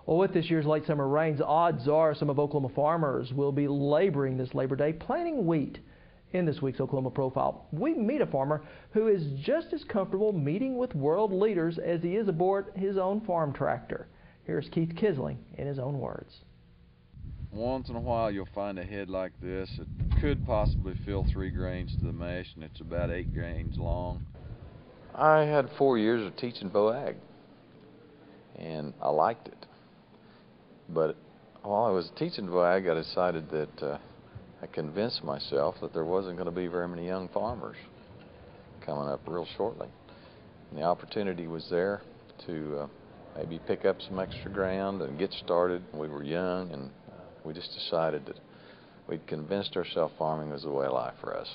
Well, with this year's late summer rains, odds are some of Oklahoma farmers will be laboring this Labor Day planting wheat. In this week's Oklahoma Profile, we meet a farmer who is just as comfortable meeting with world leaders as he is aboard his own farm tractor. Here's Keith Kisling in his own words. Once in a while you'll find a head like this. It could possibly fill 3 grains to the mesh, and it's about 8 grains long. I had 4 years of teaching BOAG, and I liked it. But while I was teaching BOAG, I decided that I convinced myself that there wasn't going to be very many young farmers coming up real shortly. And the opportunity was there to maybe pick up some extra ground and get started. We were young, and we just decided that we'd convinced ourselves farming was the way of life for us.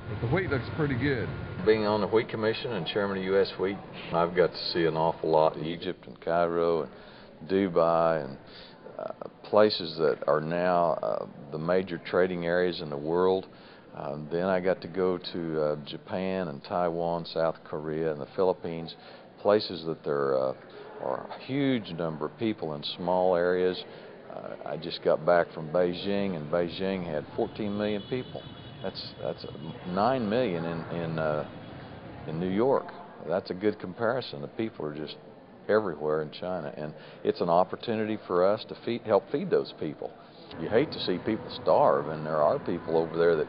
But the wheat looks pretty good. Being on the Wheat Commission and chairman of U.S. Wheat, I've got to see an awful lot in Egypt and Cairo and Dubai and places that are now the major trading areas in the world. Then I got to go to Japan and Taiwan, South Korea, and the Philippines, places that there are a huge number of people in small areas. I just got back from Beijing, and Beijing had 14 million people. That's 9 million in New York. That's a good comparison. The people are just everywhere in China, and it's an opportunity for us to help feed those people. You hate to see people starve, and there are people over there that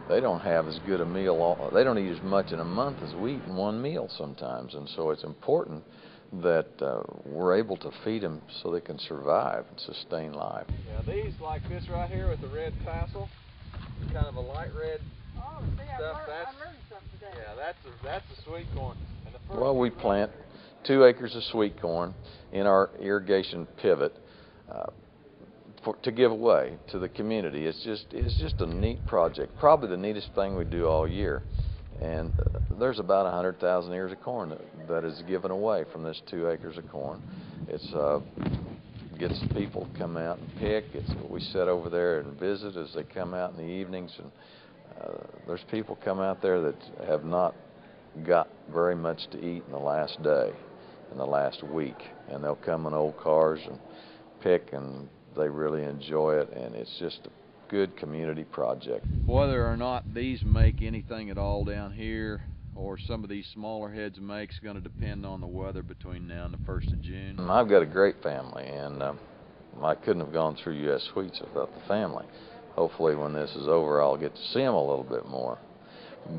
they don't have as good a meal, they don't eat as much in a month as we eat in one meal sometimes, and so it's important that we're able to feed them so they can survive and sustain life. Yeah, these like this right here with the red tassel, kind of a light red stuff. I learned something today. Yeah, that's a sweet corn. And the first well, we plant 2 acres of sweet corn in our irrigation pivot to give away to the community. It's just a neat project, probably the neatest thing we do all year. And there's about 100,000 ears of corn that is given away from this 2 acres of corn. It's gets people to come out and pick. We sit over there and visit as they come out in the evenings, and there's people come out there that have not got very much to eat in the last day, in the last week, and they'll come in old cars and pick, and they really enjoy it, and it's just a good community project. Whether or not these make anything at all down here, or some of these smaller heads make, is going to depend on the weather between now and the 1st of June. I've got a great family, and I couldn't have gone through U.S. Wheats without the family. Hopefully when this is over I'll get to see them a little bit more.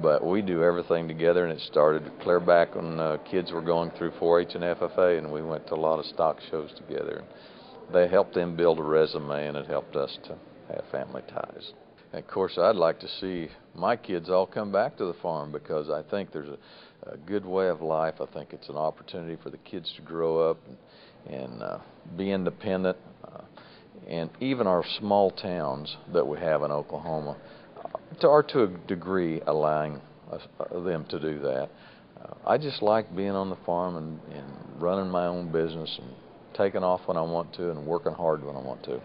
But we do everything together, and it started clear back when kids were going through 4-H and FFA, and we went to a lot of stock shows together. They helped them build a resume, and it helped us to have family ties. And of course, I'd like to see my kids all come back to the farm, because I think there's a good way of life. I think it's an opportunity for the kids to grow up and be independent. And even our small towns that we have in Oklahoma are to a degree allowing them to do that. I just like being on the farm and running my own business and taking off when I want to and working hard when I want to.